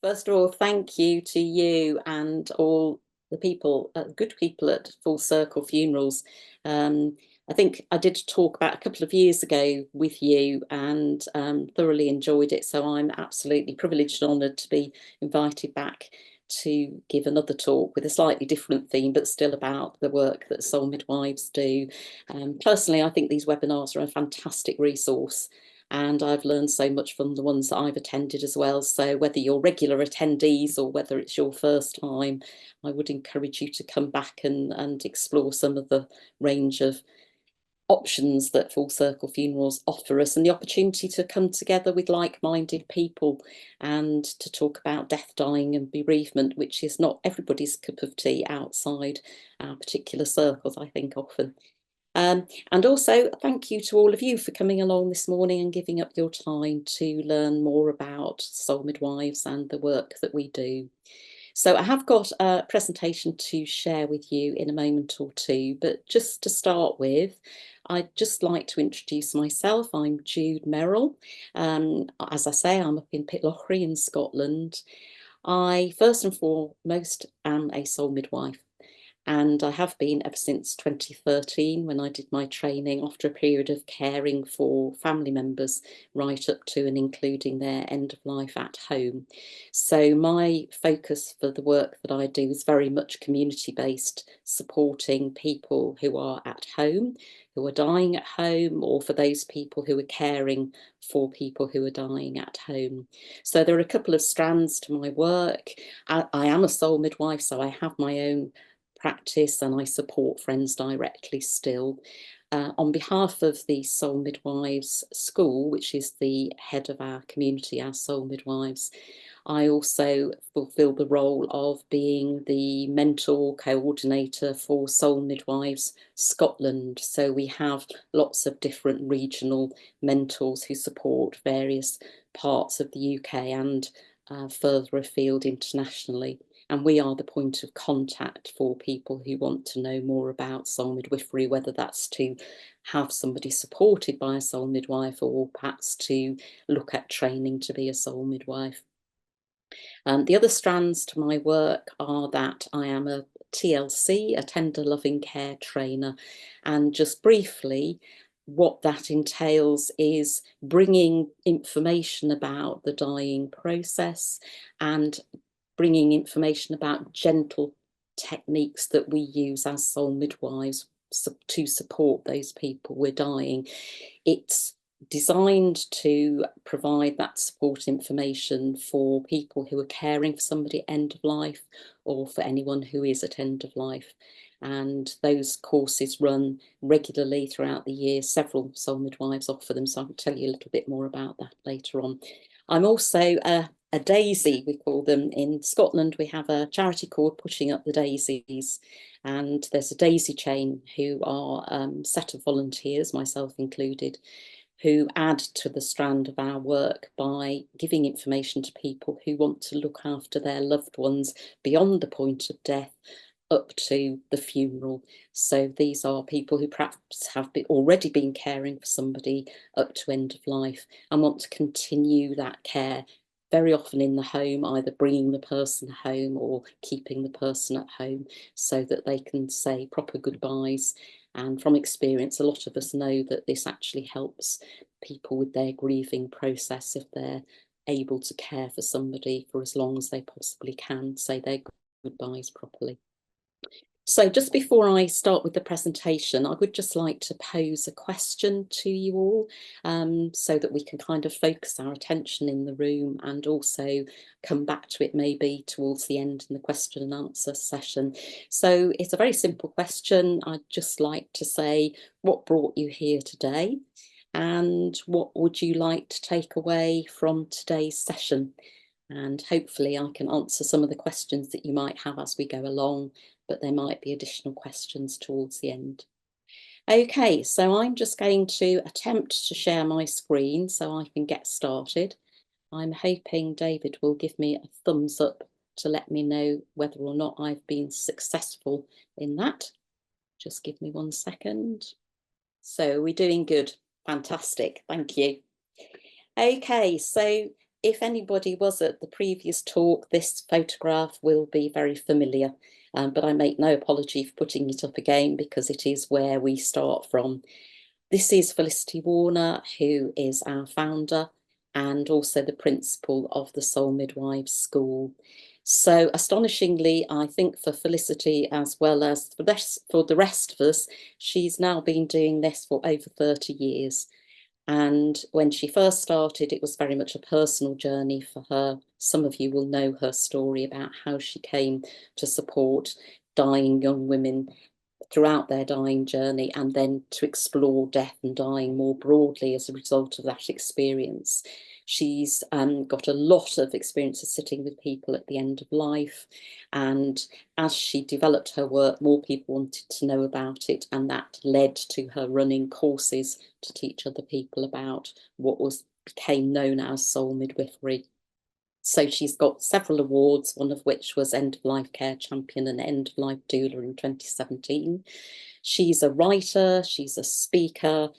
First of all, thank you to you and all the people, good people at Full Circle Funerals. I think I did talk about a couple of years ago with you and thoroughly enjoyed it. So I'm absolutely privileged and honoured to be invited back to give another talk with a slightly different theme, but still about the work that Soul Midwives do. Personally, I think these webinars are a fantastic resource, and I've learned so much from the ones that I've attended as well. So whether you're regular attendees or whether it's your first time, I would encourage you to come back and explore some of the range of options that Full Circle Funerals offer us, and the opportunity to come together with like-minded people and to talk about death, dying and bereavement, which is not everybody's cup of tea outside our particular circles, I think, often. And also thank you to all of you for coming along this morning and giving up your time to learn more about Soul Midwives and the work that we do. So I have got a presentation to share with you in a moment or two, but just to start with, I'd just like to introduce myself. I'm Jude Merrill. As I say, I'm up in Pitlochry in Scotland. I first and foremost am a soul midwife, and I have been ever since 2013, when I did my training after a period of caring for family members right up to and including their end of life at home. So my focus for the work that I do is very much community-based, supporting people who are at home, who are dying at home, or for those people who are caring for people who are dying at home. So there are a couple of strands to my work. I am a soul midwife, so I have my own practice and I support friends directly still. On behalf of the Soul Midwives School, which is the head of our community, our Soul Midwives, I also fulfil the role of being the mentor coordinator for Soul Midwives Scotland. So we have lots of different regional mentors who support various parts of the UK and further afield internationally. And we are the point of contact for people who want to know more about soul midwifery, whether that's to have somebody supported by a soul midwife or perhaps to look at training to be a soul midwife. The other strands to my work are that I am a TLC, a tender loving care trainer, and just briefly, what that entails is bringing information about the dying process and bringing information about gentle techniques that we use as soul midwives to support those people who are dying. It's designed to provide that support information for people who are caring for somebody at end of life, or for anyone who is at end of life. And those courses run regularly throughout the year. Several soul midwives offer them, so I'll tell you a little bit more about that later on. I'm also a daisy, we call them. In Scotland, we have a charity called Pushing Up the Daisies, and there's a daisy chain who are a set of volunteers, myself included, who add to the strand of our work by giving information to people who want to look after their loved ones beyond the point of death up to the funeral. So these are people who perhaps have already been caring for somebody up to end of life and want to continue that care, very often in the home, either bringing the person home or keeping the person at home so that they can say proper goodbyes. And from experience, a lot of us know that this actually helps people with their grieving process if they're able to care for somebody for as long as they possibly can, say their goodbyes properly. So just before I start with the presentation, I would just like to pose a question to you all, so that we can kind of focus our attention in the room and also come back to it maybe towards the end in the question and answer session. So it's a very simple question. I'd just like to say, what brought you here today? And what would you like to take away from today's session? And hopefully I can answer some of the questions that you might have as we go along, but there might be additional questions towards the end. Okay, so I'm just going to attempt to share my screen so I can get started. I'm hoping David will give me a thumbs up to let me know whether or not I've been successful in that. Just give me 1 second. So we're doing good. Fantastic. Thank you. Okay, so if anybody was at the previous talk, this photograph will be very familiar, but I make no apology for putting it up again because it is where we start from. This is Felicity Warner, who is our founder and also the principal of the Soul Midwives School. So astonishingly, I think for Felicity as well as for the rest of us, she's now been doing this for over 30 years. And when she first started, it was very much a personal journey for her. Some of you will know her story about how she came to support dying young women throughout their dying journey, and then to explore death and dying more broadly as a result of that experience. She's got a lot of experience of sitting with people at the end of life, and as she developed her work, more people wanted to know about it, and that led to her running courses to teach other people about what became known as soul midwifery. So she's got several awards, one of which was End of Life Care Champion and End of Life Doula in 2017. She's a writer, she's a speaker,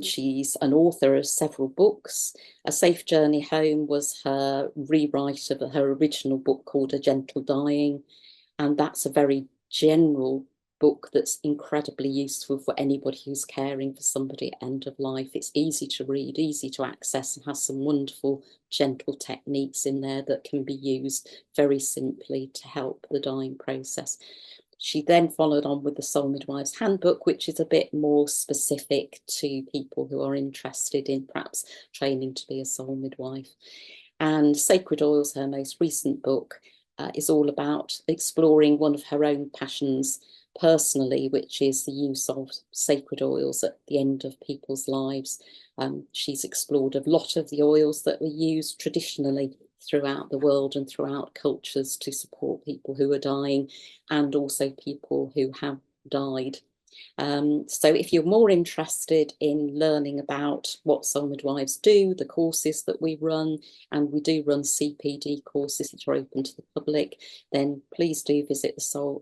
she's an author of several books. A Safe Journey Home was her rewrite of her original book called A Gentle Dying, and that's a very general book that's incredibly useful for anybody who's caring for somebody at end of life. It's easy to read, easy to access, and has some wonderful gentle techniques in there that can be used very simply to help the dying process. She then followed on with the Soul Midwives Handbook, which is a bit more specific to people who are interested in perhaps training to be a soul midwife. And Sacred Oils, her most recent book, is all about exploring one of her own passions personally, which is the use of sacred oils at the end of people's lives. She's explored a lot of the oils that were used traditionally throughout the world and throughout cultures to support people who are dying and also people who have died. So if you're more interested in learning about what Soul Midwives do, the courses that we run, and we do run CPD courses that are open to the public, then please do visit the Soul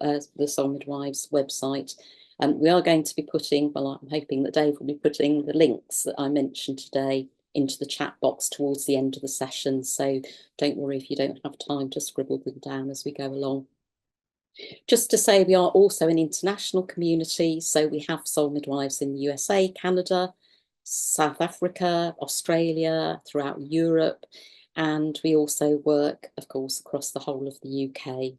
Midwives website. We are going to be putting, well, I'm hoping that Dave will be putting the links that I mentioned today into the chat box towards the end of the session. So don't worry if you don't have time to scribble them down as we go along. Just to say, we are also an international community, so we have Soul Midwives in the USA, Canada, South Africa, Australia, throughout Europe, and we also work, of course, across the whole of the UK.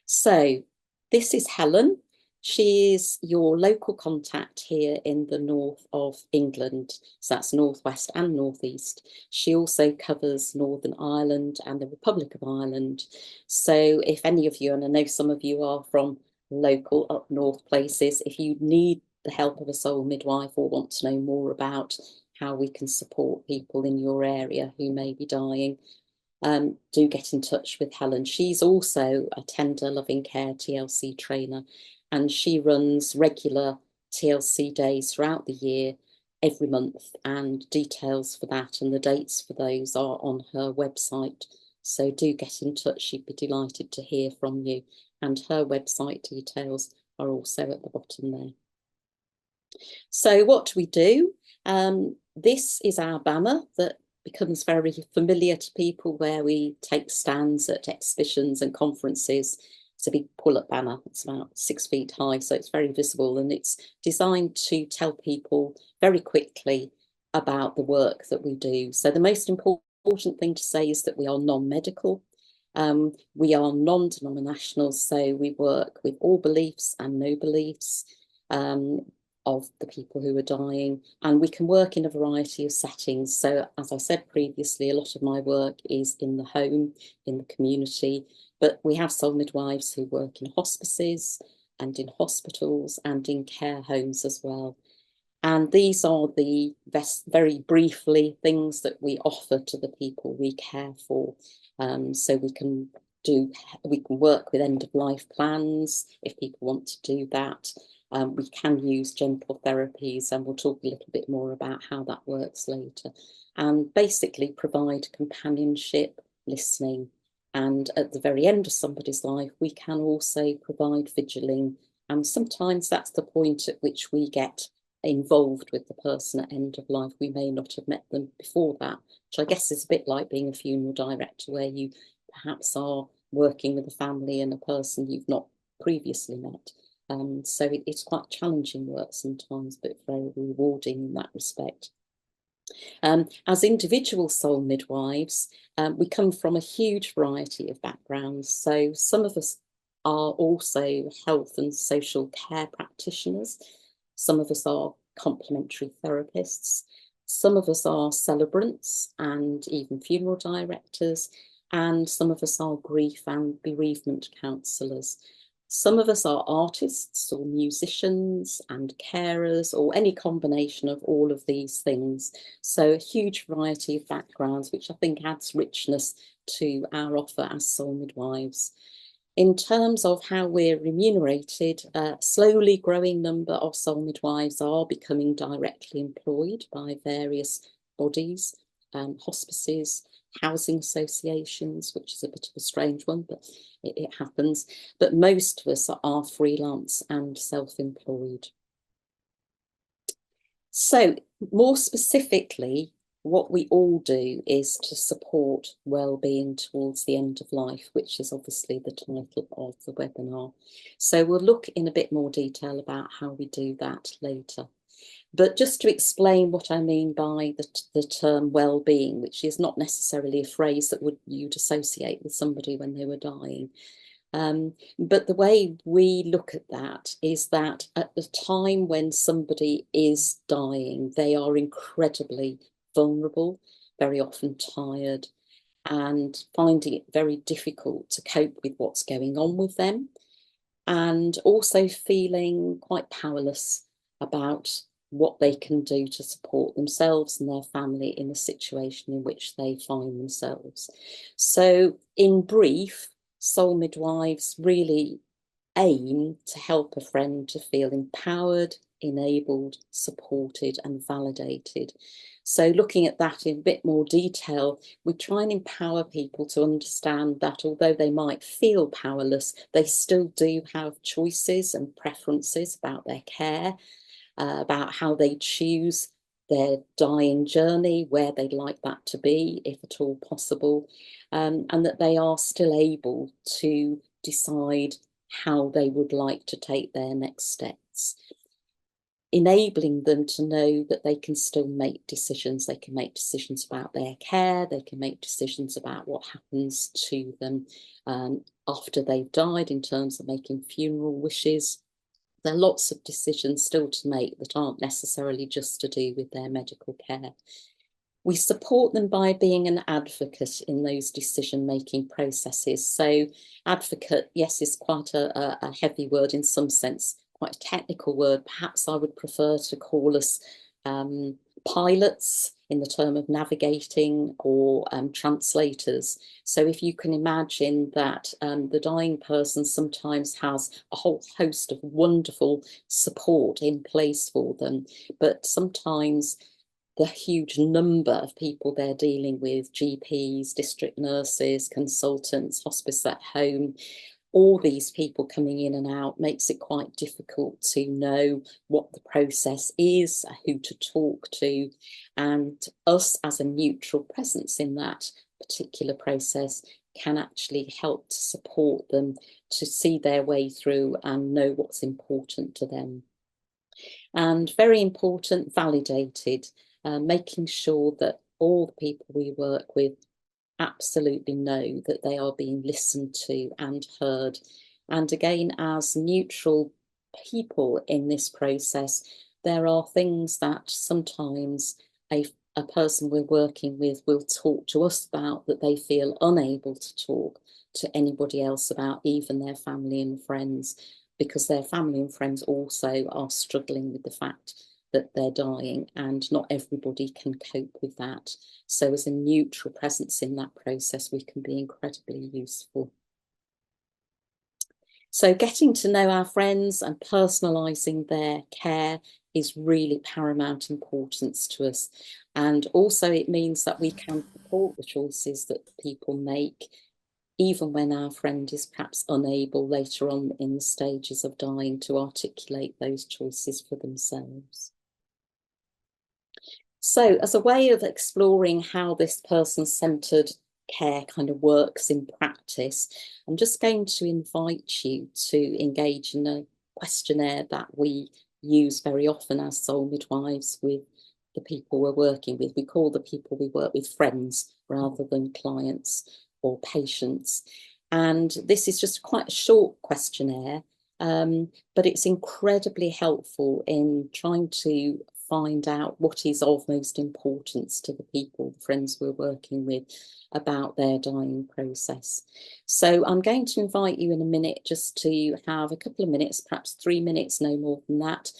So this is Helen. She is your local contact here in the north of England. So that's northwest and northeast. She also covers Northern Ireland and the Republic of Ireland. So if any of you, and I know some of you are from local up north places, if you need the help of a soul midwife or want to know more about how we can support people in your area who may be dying, do get in touch with Helen. She's also a tender loving care TLC trainer, and she runs regular TLC days throughout the year, every month, and details for that and the dates for those are on her website. So do get in touch. She'd be delighted to hear from you. And her website details are also at the bottom there. So what do we do? This is our banner that becomes very familiar to people, where we take stands at exhibitions and conferences. It's a big pull-up banner. It's about 6 feet high, so it's very visible, and it's designed to tell people very quickly about the work that we do. So the most important thing to say is that we are non-medical. We are non-denominational, so we work with all beliefs and no beliefs of the people who are dying, and we can work in a variety of settings. So as I said previously, a lot of my work is in the home, in the community, but we have soul midwives who work in hospices and in hospitals and in care homes as well. And these are the very briefly things that we offer to the people we care for. So we can work with end of life plans if people want to do that. We can use gentle therapies, and we'll talk a little bit more about how that works later. And basically provide companionship, listening, and at the very end of somebody's life, we can also provide vigiling. And sometimes that's the point at which we get involved with the person at end of life. We may not have met them before that, which I guess is a bit like being a funeral director, where you perhaps are working with a family and a person you've not previously met. So it's quite challenging work sometimes, but very rewarding in that respect. As individual soul midwives, we come from a huge variety of backgrounds. So some of us are also health and social care practitioners. Some of us are complementary therapists. Some of us are celebrants and even funeral directors. And some of us are grief and bereavement counsellors. Some of us are artists or musicians and carers, or any combination of all of these things. So a huge variety of backgrounds, which I think adds richness to our offer as soul midwives. In terms of how we're remunerated, a slowly growing number of soul midwives are becoming directly employed by various bodies, hospices, housing associations, which is a bit of a strange one, but it happens. But most of us are freelance and self-employed. So more specifically, what we all do is to support well-being towards the end of life, which is obviously the title of the webinar. So we'll look in a bit more detail about how we do that later. But just to explain what I mean by the term well-being, which is not necessarily a phrase that you'd associate with somebody when they were dying. But the way we look at that is that at the time when somebody is dying, they are incredibly vulnerable, very often tired, and finding it very difficult to cope with what's going on with them, and also feeling quite powerless about what they can do to support themselves and their family in the situation in which they find themselves. So in brief, soul midwives really aim to help a friend to feel empowered, enabled, supported and validated. So looking at that in a bit more detail, we try and empower people to understand that although they might feel powerless, they still do have choices and preferences about their care, about how they choose their dying journey, where they'd like that to be, if at all possible, and that they are still able to decide how they would like to take their next steps, enabling them to know that they can still make decisions. They can make decisions about their care, they can make decisions about what happens to them after they've died in terms of making funeral wishes. There are lots of decisions still to make that aren't necessarily just to do with their medical care. We support them by being an advocate in those decision-making processes. So advocate, yes, is quite a heavy word in some sense, quite a technical word. Perhaps I would prefer to call us pilots in the term of navigating, or translators. So if you can imagine that the dying person sometimes has a whole host of wonderful support in place for them, but sometimes the huge number of people they're dealing with, GPs, district nurses, consultants, hospice at home, all these people coming in and out makes it quite difficult to know what the process is, who to talk to, and us as a neutral presence in that particular process can actually help to support them to see their way through and know what's important to them. And very important, validated, making sure that all the people we work with absolutely know that they are being listened to and heard. And again, as neutral people in this process, there are things that sometimes a person we're working with will talk to us about that they feel unable to talk to anybody else about, even their family and friends, because their family and friends also are struggling with the fact that they're dying, and not everybody can cope with that. So as a neutral presence in that process, we can be incredibly useful. So getting to know our friends and personalising their care is really paramount importance to us. And also it means that we can support the choices that people make, even when our friend is perhaps unable later on in the stages of dying to articulate those choices for themselves. So as a way of exploring how this person-centered care kind of works in practice, I'm just going to invite you to engage in a questionnaire that we use very often as soul midwives with the people we're working with. We call the people we work with friends rather than clients or patients. And this is just quite a short questionnaire, but it's incredibly helpful in trying to find out what is of most importance to the people, the friends we're working with, about their dying process. So I'm going to invite you in a minute just to have a couple of minutes, perhaps 3 minutes, no more than that,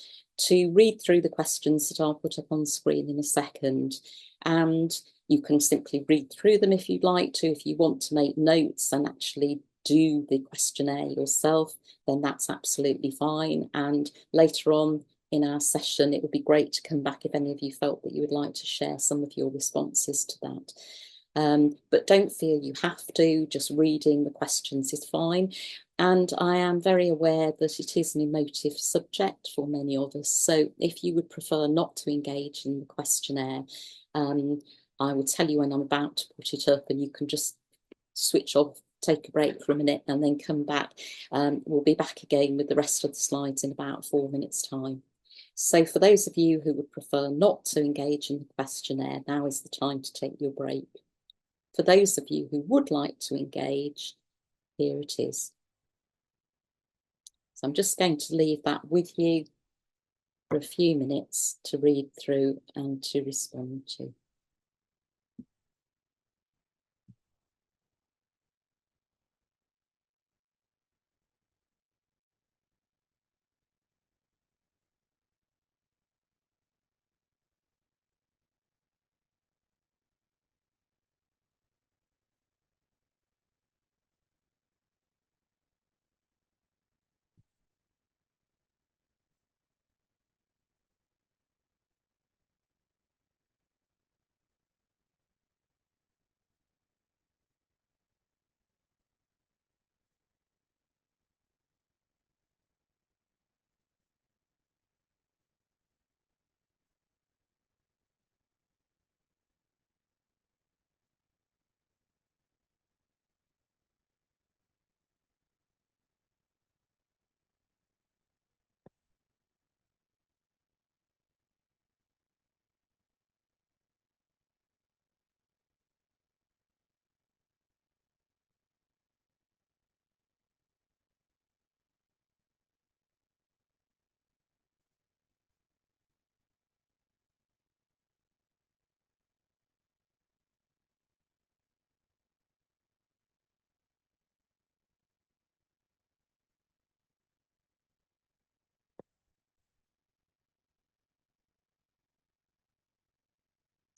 to read through the questions that I'll put up on screen in a second. And you can simply read through them if you'd like to. If you want to make notes and actually do the questionnaire yourself, then that's absolutely fine. And later on in our session, it would be great to come back if any of you felt that you would like to share some of your responses to that. But don't feel you have to, just reading the questions is fine. And I am very aware that it is an emotive subject for many of us. So if you would prefer not to engage in the questionnaire, I will tell you when I'm about to put it up, and you can just switch off, take a break for a minute and then come back. We'll be back again with the rest of the slides in about 4 minutes' time. So for those of you who would prefer not to engage in the questionnaire, now is the time to take your break. For those of you who would like to engage, here it is. So I'm just going to leave that with you for a few minutes to read through and to respond to.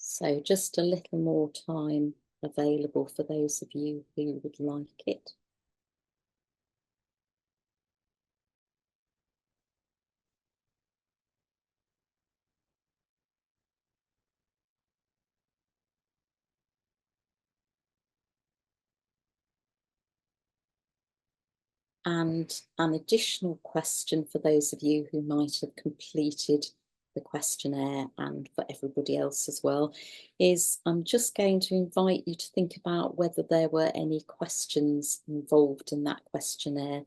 So just a little more time available for those of you who would like it. And an additional question for those of you who might have completed the questionnaire, and for everybody else as well, is I'm just going to invite you to think about whether there were any questions involved in that questionnaire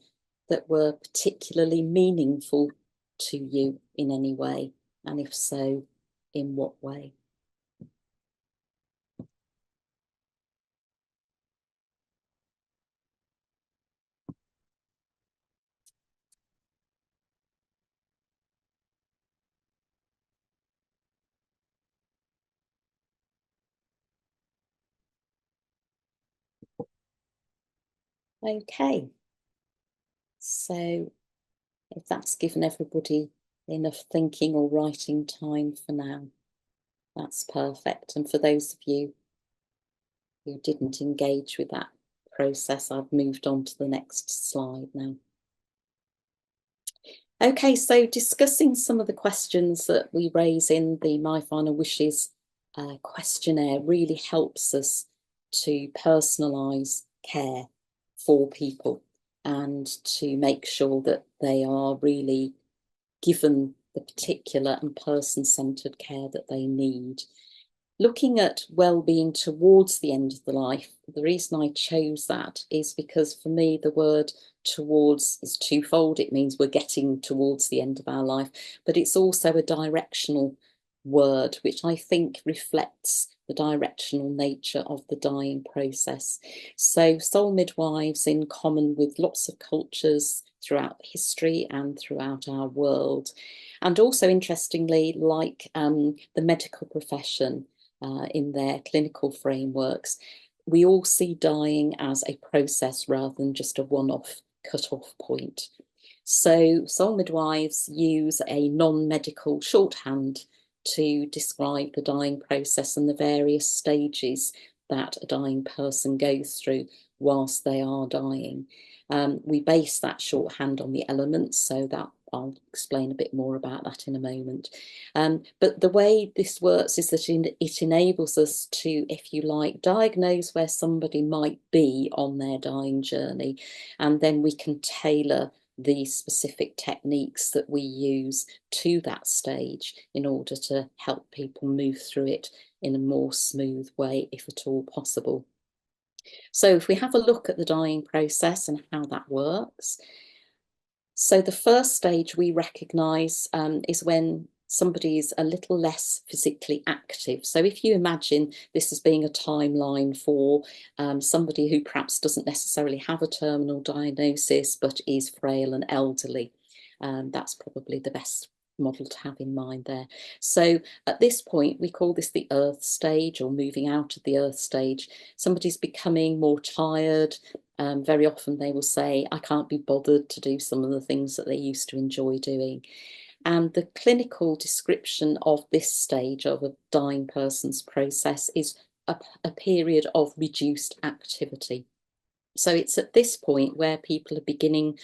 that were particularly meaningful to you in any way, and if so, in what way? Okay, so if that's given everybody enough thinking or writing time for now, that's perfect. And for those of you who didn't engage with that process, I've moved on to the next slide now. Okay, so discussing some of the questions that we raise in the My Final Wishes questionnaire really helps us to personalise care for people and to make sure that they are really given the particular and person-centred care that they need. Looking at well-being towards the end of the life, the reason I chose that is because for me the word towards is twofold. It means we're getting towards the end of our life, but it's also a directional word, which I think reflects the directional nature of the dying process. So Soul Midwives, in common with lots of cultures throughout history and throughout our world, and also interestingly, like the medical profession, in their clinical frameworks, we all see dying as a process rather than just a one-off cut-off point. So Soul Midwives use a non-medical shorthand to describe the dying process and the various stages that a dying person goes through whilst they are dying. We base that shorthand on the elements, so that I'll explain a bit more about that in a moment. But the way this works is that it enables us to, if you like, diagnose where somebody might be on their dying journey, and then we can tailor the specific techniques that we use to that stage in order to help people move through it in a more smooth way, if at all possible. So if we have a look at the dying process and how that works. So the first stage we recognise is when somebody is a little less physically active. So if you imagine this as being a timeline for somebody who perhaps doesn't necessarily have a terminal diagnosis but is frail and elderly, that's probably the best model to have in mind there. So at this point, we call this the earth stage, or moving out of the earth stage. Somebody's becoming more tired. Very often they will say, I can't be bothered to do some of the things that they used to enjoy doing. And the clinical description of this stage of a dying person's process is a period of reduced activity. So it's at this point where people are beginning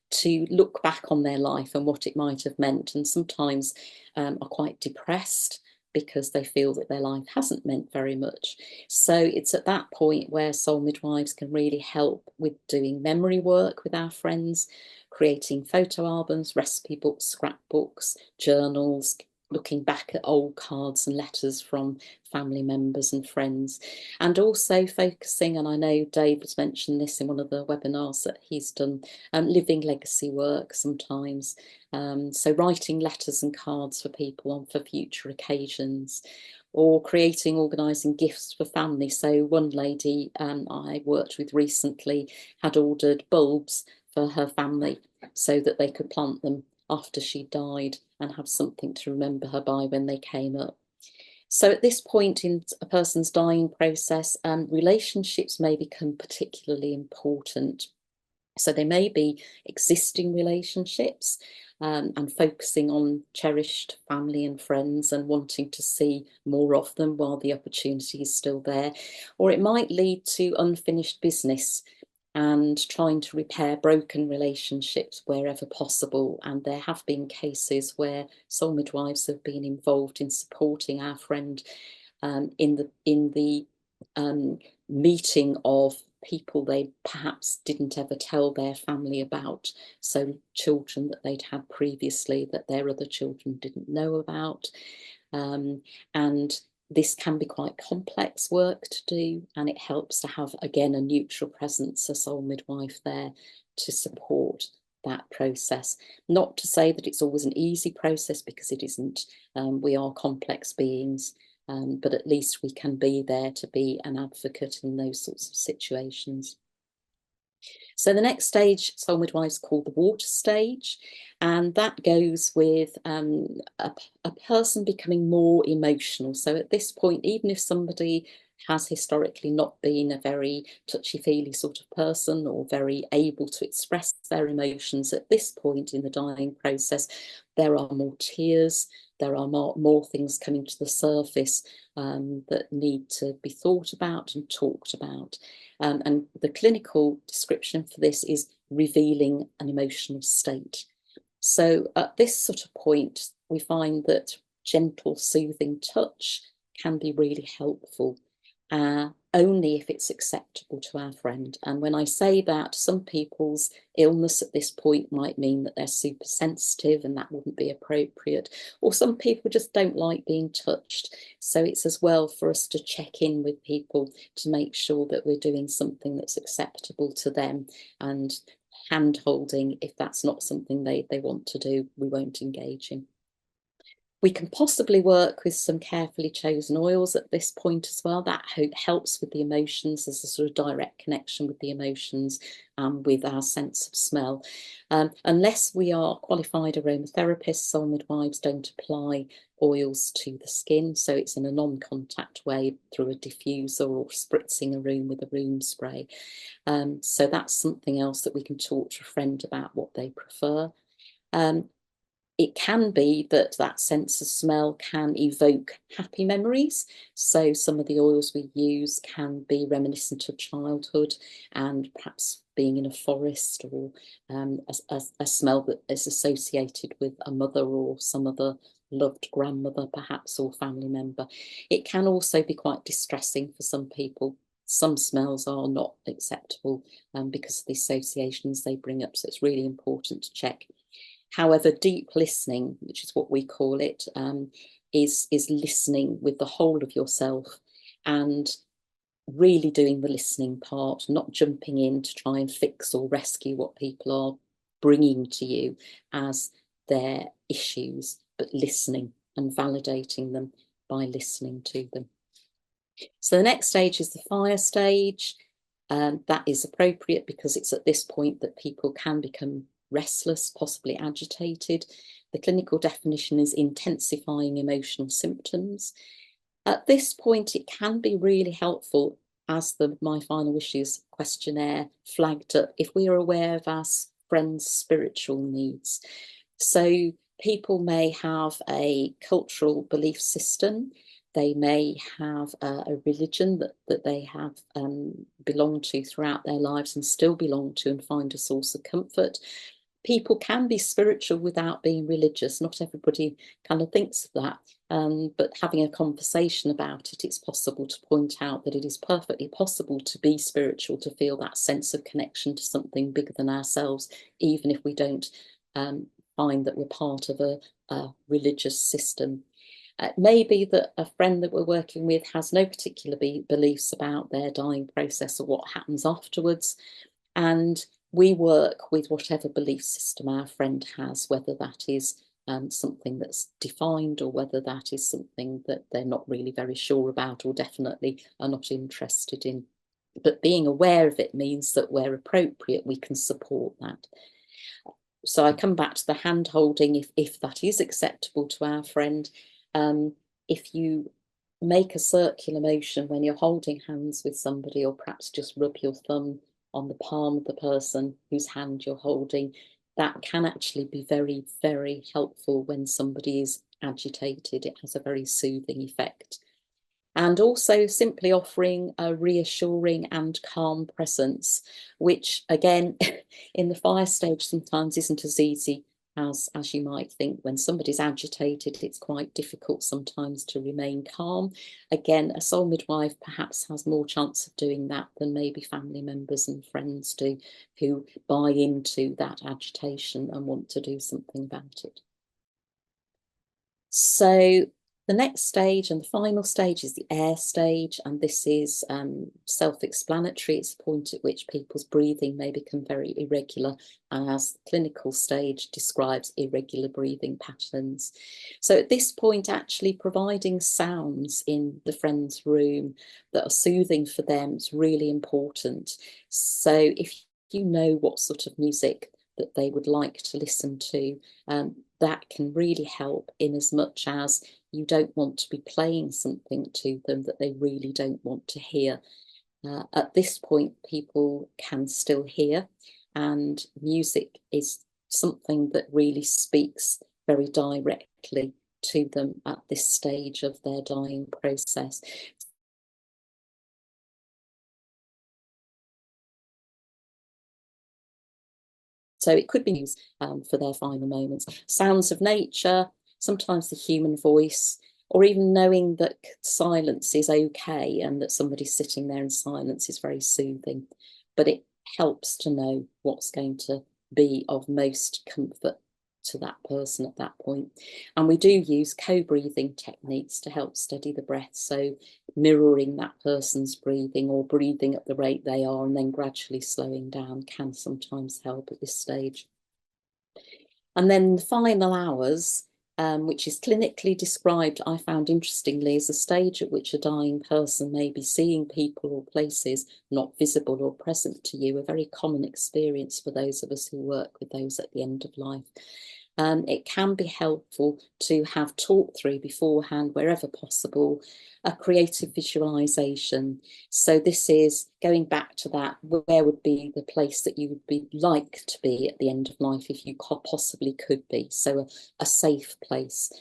to look back on their life and what it might have meant, and sometimes are quite depressed because they feel that their life hasn't meant very much. So it's at that point where Soul Midwives can really help with doing memory work with our friends, creating photo albums, recipe books, scrapbooks, journals, looking back at old cards and letters from family members and friends, and also focusing, and I know Dave has mentioned this in one of the webinars that he's done, living legacy work sometimes. So writing letters and cards for people on for future occasions, or creating, organising gifts for family. So one lady I worked with recently had ordered bulbs for her family so that they could plant them after she died and have something to remember her by when they came up. So at this point in a person's dying process, relationships may become particularly important. So they may be existing relationships and focusing on cherished family and friends and wanting to see more of them while the opportunity is still there. Or it might lead to unfinished business and trying to repair broken relationships wherever possible. And there have been cases where Soul Midwives have been involved in supporting our friend in the meeting of people they perhaps didn't ever tell their family about. So children that they'd had previously that their other children didn't know about. And this can be quite complex work to do, and it helps to have, again, a neutral presence, a soul midwife there to support that process. Not to say that it's always an easy process, because it isn't. We are complex beings, but at least we can be there to be an advocate in those sorts of situations. So the next stage, Soul Midwives called the water stage, and that goes with a person becoming more emotional. So at this point, even if somebody has historically not been a very touchy-feely sort of person or very able to express their emotions, at this point in the dying process, there are more tears, there are more things coming to the surface that need to be thought about and talked about. And the clinical description for this is revealing an emotional state. So at this sort of point, we find that gentle, soothing touch can be really helpful. only if it's acceptable to our friend. And when I say that, some people's illness at this point might mean that they're super sensitive and that wouldn't be appropriate, or some people just don't like being touched. So it's as well for us to check in with people to make sure that we're doing something that's acceptable to them, and hand holding, if that's not something they want to do, we won't engage in. We can possibly work with some carefully chosen oils at this point as well. That helps with the emotions. There's a sort of direct connection with the emotions, with our sense of smell. Unless we are qualified aromatherapists, Soul Midwives don't apply oils to the skin. So it's in a non-contact way through a diffuser or spritzing a room with a room spray. So that's something else that we can talk to a friend about what they prefer. It can be that that sense of smell can evoke happy memories. So some of the oils we use can be reminiscent of childhood and perhaps being in a forest, or a smell that is associated with a mother or some other loved grandmother perhaps, or family member. It can also be quite distressing for some people. Some smells are not acceptable because of the associations they bring up. So it's really important to check. However, deep listening, which is what we call it, is listening with the whole of yourself and really doing the listening part, not jumping in to try and fix or rescue what people are bringing to you as their issues, but listening and validating them by listening to them. So the next stage is the fire stage. That is appropriate because it's at this point that people can become restless, possibly agitated. The clinical definition is intensifying emotional symptoms. At this point, it can be really helpful, as the My Final Wishes questionnaire flagged up, if we are aware of our friends' spiritual needs. So people may have a cultural belief system. They may have a religion that they have belonged to throughout their lives and still belong to and find a source of comfort. People can be spiritual without being religious. Not everybody kind of thinks of that, but having a conversation about it, it's possible to point out that it is perfectly possible to be spiritual, to feel that sense of connection to something bigger than ourselves, even if we don't find that we're part of a religious system. It may be that a friend that we're working with has no particular beliefs about their dying process or what happens afterwards, and we work with whatever belief system our friend has, whether that is something that's defined or whether that is something that they're not really very sure about or definitely are not interested in. But being aware of it means that where appropriate, we can support that. So I come back to the hand holding, if that is acceptable to our friend. If you make a circular motion when you're holding hands with somebody, or perhaps just rub your thumb on the palm of the person whose hand you're holding, that can actually be very, very helpful when somebody is agitated. It has a very soothing effect. And also simply offering a reassuring and calm presence, which again, in the fire stage sometimes isn't as easy as you might think. When somebody's agitated, it's quite difficult sometimes to remain calm. Again, a soul midwife perhaps has more chance of doing that than maybe family members and friends do, who buy into that agitation and want to do something about it. So the next stage and the final stage is the air stage, and this is self-explanatory. It's the point at which people's breathing may become very irregular, as the clinical stage describes irregular breathing patterns. So at this point, actually providing sounds in the friend's room that are soothing for them is really important. So if you know what sort of music that they would like to listen to, that can really help, in as much as you don't want to be playing something to them that they really don't want to hear. At this point, people can still hear, and music is something that really speaks very directly to them at this stage of their dying process. So it could be used for their final moments. Sounds of nature, sometimes the human voice, or even knowing that silence is okay and that somebody's sitting there in silence is very soothing. But it helps to know what's going to be of most comfort to that person at that point. And we do use co-breathing techniques to help steady the breath. So mirroring that person's breathing or breathing at the rate they are and then gradually slowing down can sometimes help at this stage. And then the final hours, which is clinically described, I found interestingly, as a stage at which a dying person may be seeing people or places not visible or present to you, a very common experience for those of us who work with those at the end of life. It can be helpful to have talked through beforehand, wherever possible, a creative visualization. So this is going back to that, where would be the place that you would be like to be at the end of life if you possibly could be. So a safe place,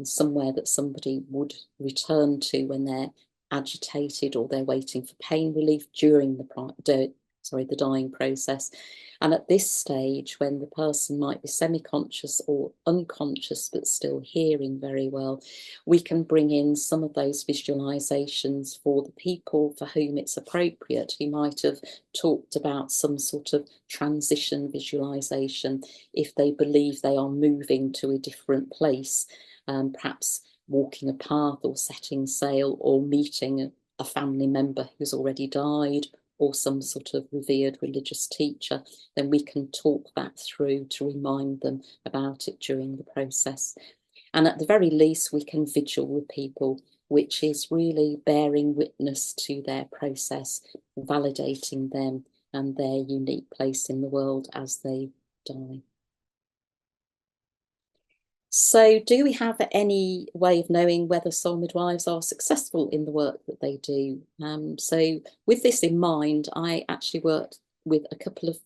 somewhere that somebody would return to when they're agitated or they're waiting for pain relief during the dying process. And at this stage, when the person might be semi-conscious or unconscious but still hearing very well, we can bring in some of those visualizations for the people for whom it's appropriate, who might have talked about some sort of transition visualization if they believe they are moving to a different place, perhaps walking a path or setting sail or meeting a family member who's already died, or some sort of revered religious teacher. Then we can talk that through to remind them about it during the process. And at the very least, we can vigil with people, which is really bearing witness to their process, validating them and their unique place in the world as they die. So do we have any way of knowing whether soul midwives are successful in the work that they do? So with this in mind, I actually worked with a couple of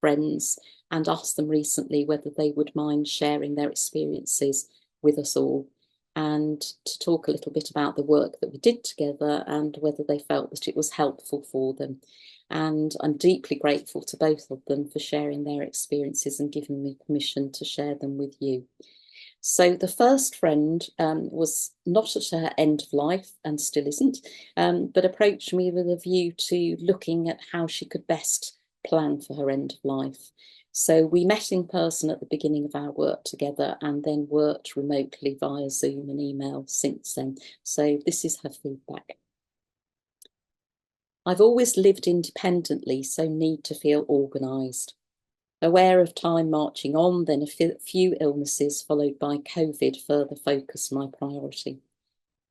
friends and asked them recently whether they would mind sharing their experiences with us all, and to talk a little bit about the work that we did together and whether they felt that it was helpful for them. And I'm deeply grateful to both of them for sharing their experiences and giving me permission to share them with you. So the first friend was not at her end of life and still isn't, but approached me with a view to looking at how she could best plan for her end of life. So we met in person at the beginning of our work together and then worked remotely via Zoom and email since then. So this is her feedback. I've always lived independently, so need to feel organised. Aware of time marching on, then a few illnesses followed by COVID further focused my priority.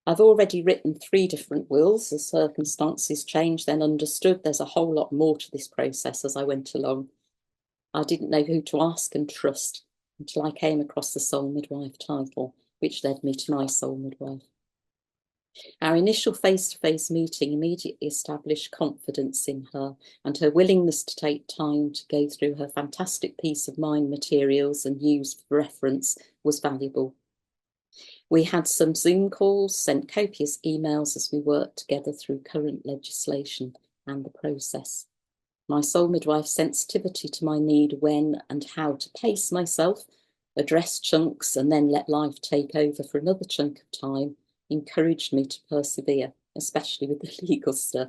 I've already written 3 different wills. As circumstances changed, then understood there's a whole lot more to this process as I went along. I didn't know who to ask and trust until I came across the Soul Midwife title, which led me to my Soul Midwife. Our initial face-to-face meeting immediately established confidence in her, and her willingness to take time to go through her fantastic peace of mind materials and use for reference was valuable. We had some Zoom calls, sent copious emails as we worked together through current legislation and the process. My Soul Midwife's sensitivity to my need when and how to pace myself, address chunks and then let life take over for another chunk of time, encouraged me to persevere, especially with the legal stuff.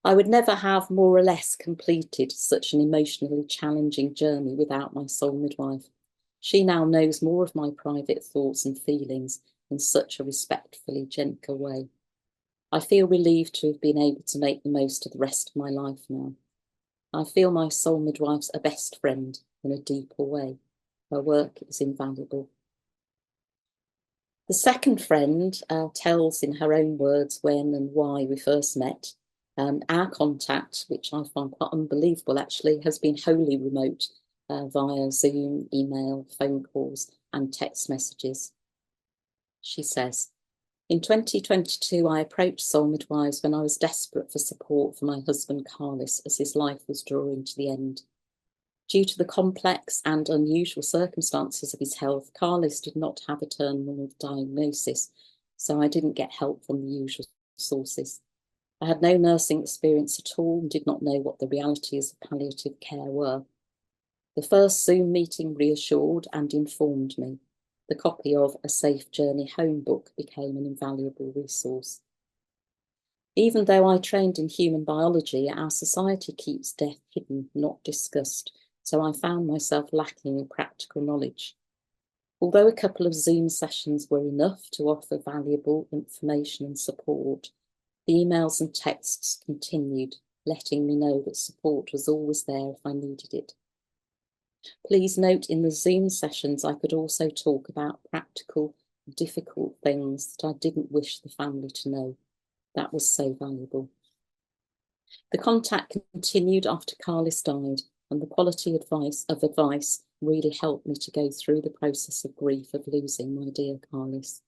I would never have more or less completed such an emotionally challenging journey without my Soul Midwife. She now knows more of my private thoughts and feelings in such a respectfully gentle way. I feel relieved to have been able to make the most of the rest of my life now. I feel my Soul Midwife's a best friend in a deeper way. Her work is invaluable. The second friend tells in her own words when and why we first met. Our contact, which I find quite unbelievable actually, has been wholly remote via Zoom, email, phone calls and text messages. She says, in 2022, I approached Soul Midwives when I was desperate for support for my husband Carlos as his life was drawing to the end. Due to the complex and unusual circumstances of his health, Carlos did not have a terminal diagnosis, so I didn't get help from the usual sources. I had no nursing experience at all and did not know what the realities of palliative care were. The first Zoom meeting reassured and informed me. the copy of A Safe Journey Home book became an invaluable resource. Even though I trained in human biology, our society keeps death hidden, not discussed, so I found myself lacking in practical knowledge. Although a couple of Zoom sessions were enough to offer valuable information and support, the emails and texts continued, letting me know that support was always there if I needed it. Please note, in the Zoom sessions, I could also talk about practical, difficult things that I didn't wish the family to know. That was so valuable. The contact continued after Carlis died, and the quality of advice really helped me to go through the process of grief of losing my dear Carlis.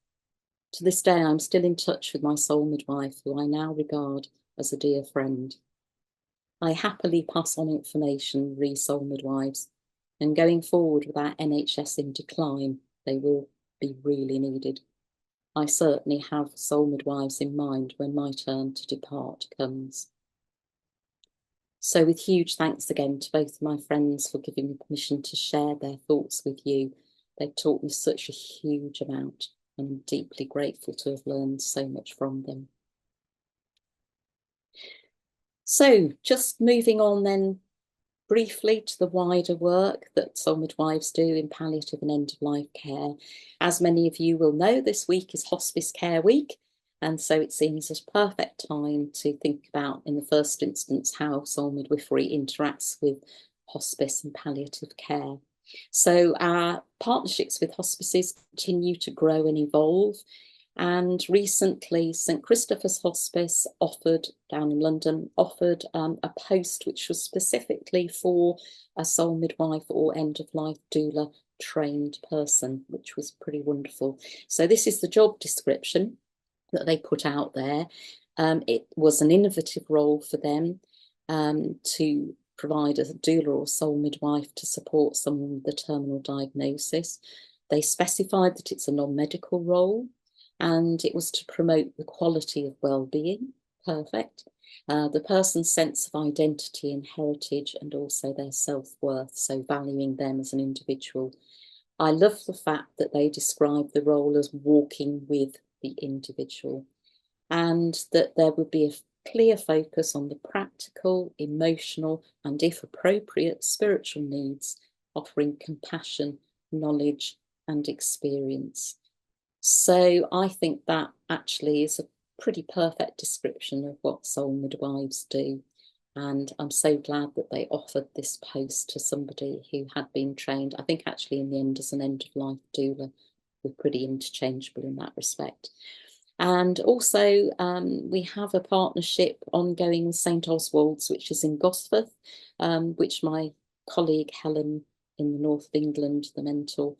To this day, I'm still in touch with my soul midwife, who I now regard as a dear friend. I happily pass on information re soul midwives, and going forward with our NHS in decline, they will be really needed. I certainly have soul midwives in mind when my turn to depart comes. So with huge thanks again to both my friends for giving me permission to share their thoughts with you. They've taught me such a huge amount, and I'm deeply grateful to have learned so much from them. So just moving on then briefly to the wider work that soul midwives do in palliative and end-of-life care. As many of you will know, this week is Hospice Care Week, and so it seems a perfect time to think about, in the first instance, how soul midwifery interacts with hospice and palliative care. So our partnerships with hospices continue to grow and evolve. And recently, St Christopher's Hospice down in London, offered a post which was specifically for a soul midwife or end-of-life doula trained person, which was pretty wonderful. So this is the job description that they put out there. It was an innovative role for them to provide a doula or soul midwife to support someone with a terminal diagnosis. They specified that it's a non-medical role, and it was to promote the quality of well-being. Perfect. The person's sense of identity and heritage, and also their self-worth, so valuing them as an individual. I love the fact that they describe the role as walking with the individual, and that there would be a clear focus on the practical, emotional, and if appropriate, spiritual needs, offering compassion, knowledge, and experience. So I think that actually is a pretty perfect description of what soul midwives do. And I'm so glad that they offered this post to somebody who had been trained. I think actually in the end as an end-of-life doula, we're pretty interchangeable in that respect. And also we have a partnership ongoing with St Oswald's, which is in Gosforth, which my colleague Helen in the north of England, the mentor,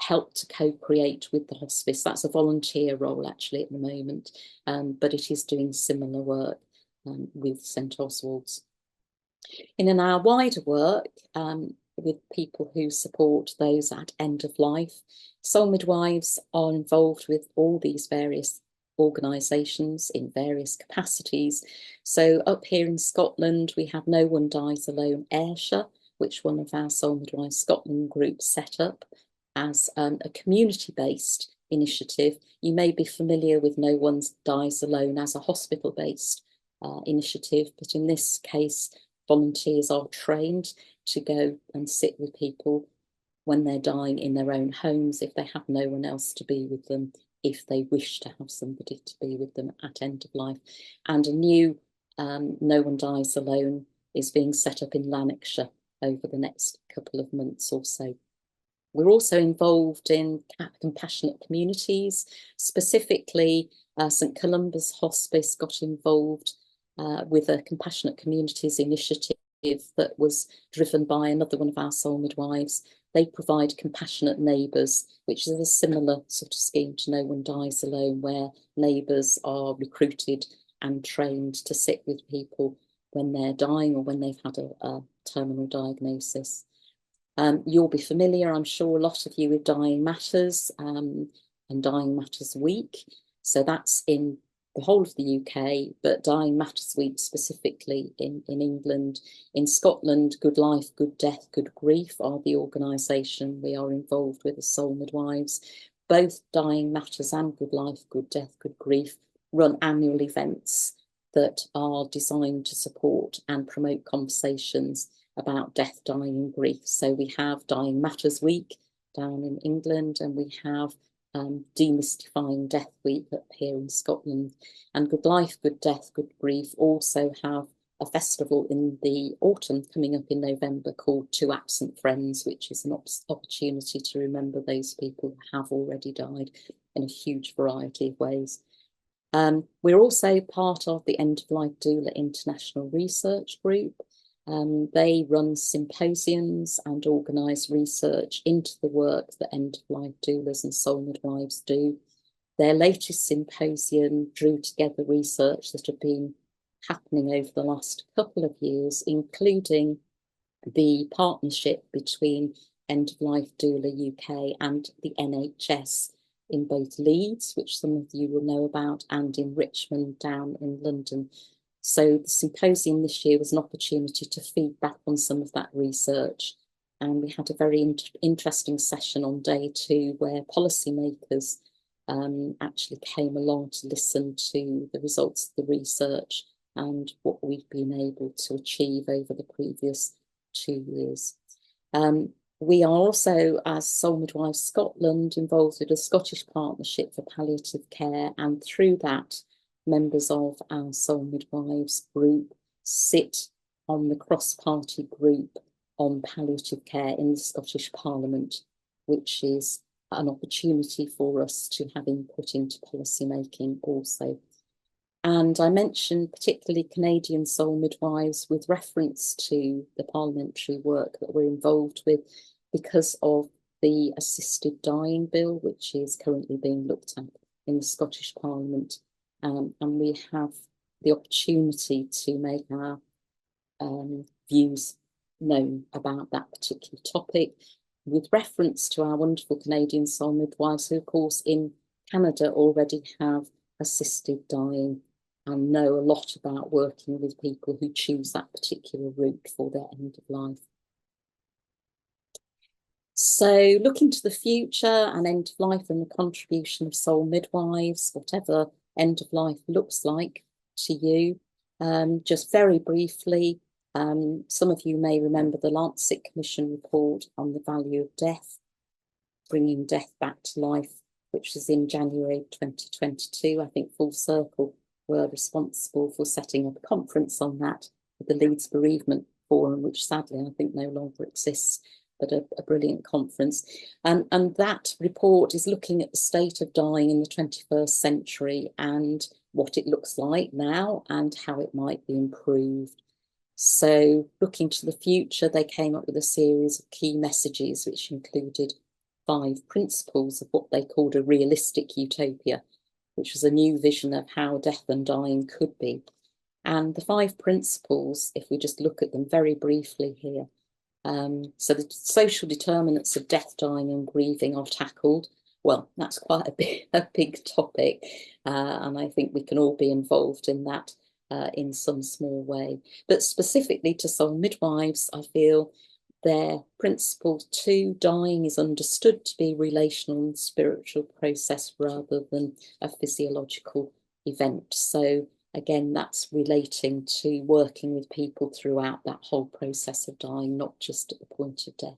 helped to co-create with the hospice. That's a volunteer role actually at the moment, but it is doing similar work with St Oswald's. In our wider work with people who support those at end of life, soul midwives are involved with all these various organisations in various capacities. So up here in Scotland, we have No One Dies Alone Ayrshire, which one of our Soul Midwives Scotland groups set up as a community-based initiative. You may be familiar with No One Dies Alone as a hospital-based initiative, but in this case, volunteers are trained to go and sit with people when they're dying in their own homes, if they have no one else to be with them, if they wish to have somebody to be with them at end of life. And a new No One Dies Alone is being set up in Lanarkshire over the next couple of months or so. We're also involved in compassionate communities. Specifically, St Columba's Hospice got involved with a compassionate communities initiative that was driven by another one of our soul midwives. They provide compassionate neighbours, which is a similar sort of scheme to No One Dies Alone, where neighbours are recruited and trained to sit with people when they're dying or when they've had a terminal diagnosis. You'll be familiar, I'm sure, a lot of you, with Dying Matters and Dying Matters Week. So that's in the whole of the UK, but Dying Matters Week specifically in England. In Scotland, Good Life, Good Death, Good Grief are the organisation we are involved with as Soul Midwives. Both Dying Matters and Good Life, Good Death, Good Grief run annual events that are designed to support and promote conversations about death, dying and grief. So we have Dying Matters Week down in England, and we have Demystifying Death Week up here in Scotland. And Good Life, Good Death, Good Grief also have a festival in the autumn coming up in November called Two Absent Friends, which is an opportunity to remember those people who have already died in a huge variety of ways. We're also part of the End of Life Doula International Research Group. They run symposiums and organise research into the work that End of Life doulas and soul midwives do. Their latest symposium drew together research that had been happening over the last couple of years, including the partnership between End of Life Doula UK and the NHS in both Leeds, which some of you will know about, and in Richmond down in London. So the symposium this year was an opportunity to feed back on some of that research. And we had a very interesting session on day 2 where policymakers actually came along to listen to the results of the research and what we've been able to achieve over the previous 2 years. We are also, as Soul Midwives Scotland, involved with a Scottish Partnership for Palliative Care, and through that, members of our Soul Midwives group sit on the cross-party group on palliative care in the Scottish Parliament, which is an opportunity for us to have input into policy making also. And I mentioned particularly Canadian Soul Midwives with reference to the parliamentary work that we're involved with because of the assisted dying bill, which is currently being looked at in the Scottish Parliament. And we have the opportunity to make our views known about that particular topic with reference to our wonderful Canadian Soul Midwives, who of course in Canada already have assisted dying and know a lot about working with people who choose that particular route for their end of life. So looking to the future and end of life and the contribution of soul midwives, whatever end of life looks like to you, just very briefly, some of you may remember the Lancet Commission report on the value of death, bringing death back to life, which was in January 2022. I think Full Circle were responsible for setting up a conference on that with the Leeds Bereavement Forum, which sadly I think no longer exists, but a brilliant conference. And that report is looking at the state of dying in the 21st century and what it looks like now and how it might be improved. So looking to the future, they came up with a series of key messages, which included 5 principles of what they called a realistic utopia, which was a new vision of how death and dying could be. And the 5 principles, if we just look at them very briefly here, so the social determinants of death, dying and grieving are tackled. Well, that's quite a big topic, and I think we can all be involved in that in some small way. But specifically to soul midwives, I feel their principle 2, dying is understood to be a relational and spiritual process rather than a physiological event. So again, that's relating to working with people throughout that whole process of dying, not just at the point of death.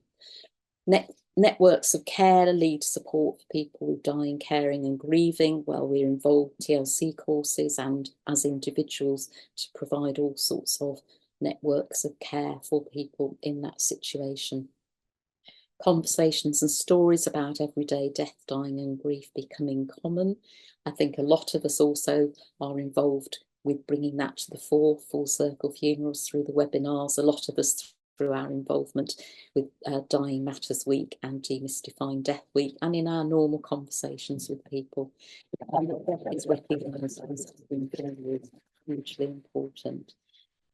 Networks of care lead support for people with dying, caring and grieving. Well, we're involved in TLC courses and as individuals to provide all sorts of networks of care for people in that situation. Conversations and stories about everyday death, dying and grief becoming common. I think a lot of us also are involved with bringing that to the fore, Full Circle Funerals through the webinars, a lot of us through our involvement with Dying Matters Week and Demystifying Death Week, and in our normal conversations with people. It's recognised as being hugely important.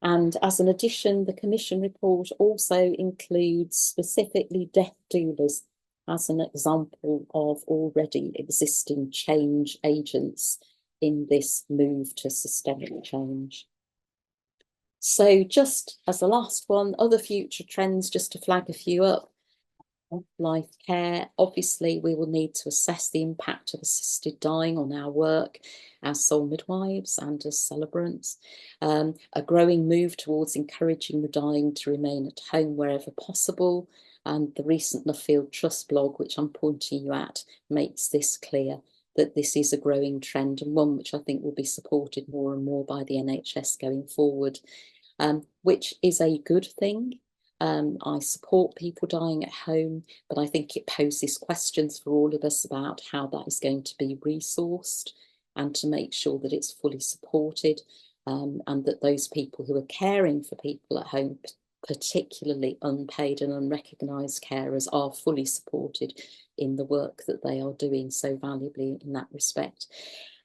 And as an addition, the Commission report also includes specifically death doulas as an example of already existing change agents in this move to systemic change. So just as the last one, other future trends, just to flag a few up. Life care. Obviously, we will need to assess the impact of assisted dying on our work as soul midwives and as celebrants. A growing move towards encouraging the dying to remain at home wherever possible. And the recent Nuffield Trust blog, which I'm pointing you at, makes this clear, that this is a growing trend, and one which I think will be supported more and more by the NHS going forward, which is a good thing. I support people dying at home, but I think it poses questions for all of us about how that is going to be resourced, and to make sure that it's fully supported, and that those people who are caring for people at home, particularly unpaid and unrecognised carers, are fully supported in the work that they are doing so valuably in that respect.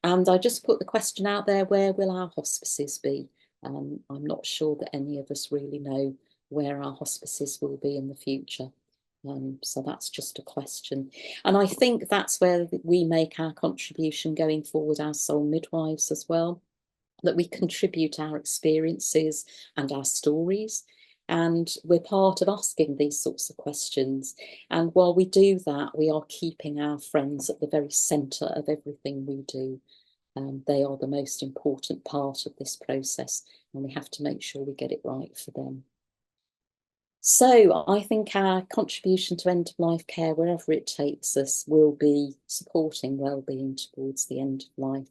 And I just put the question out there, where will our hospices be? I'm not sure that any of us really know where our hospices will be in the future. So that's just a question. And I think that's where we make our contribution going forward as soul midwives as well, that we contribute our experiences and our stories. And we're part of asking these sorts of questions. And while we do that, we are keeping our friends at the very centre of everything we do. They are the most important part of this process, and we have to make sure we get it right for them. So I think our contribution to end-of-life care, wherever it takes us, will be supporting wellbeing towards the end of life.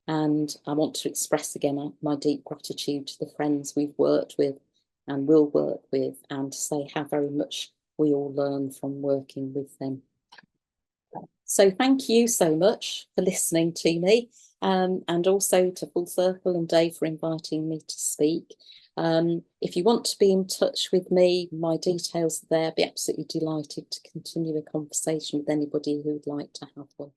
And I want to express again my deep gratitude to the friends we've worked with and will work with, and to say how very much we all learn from working with them. So thank you so much for listening to me, and also to Full Circle and Dave for inviting me to speak. If you want to be in touch with me, my details are there. I'd be absolutely delighted to continue a conversation with anybody who'd like to have one.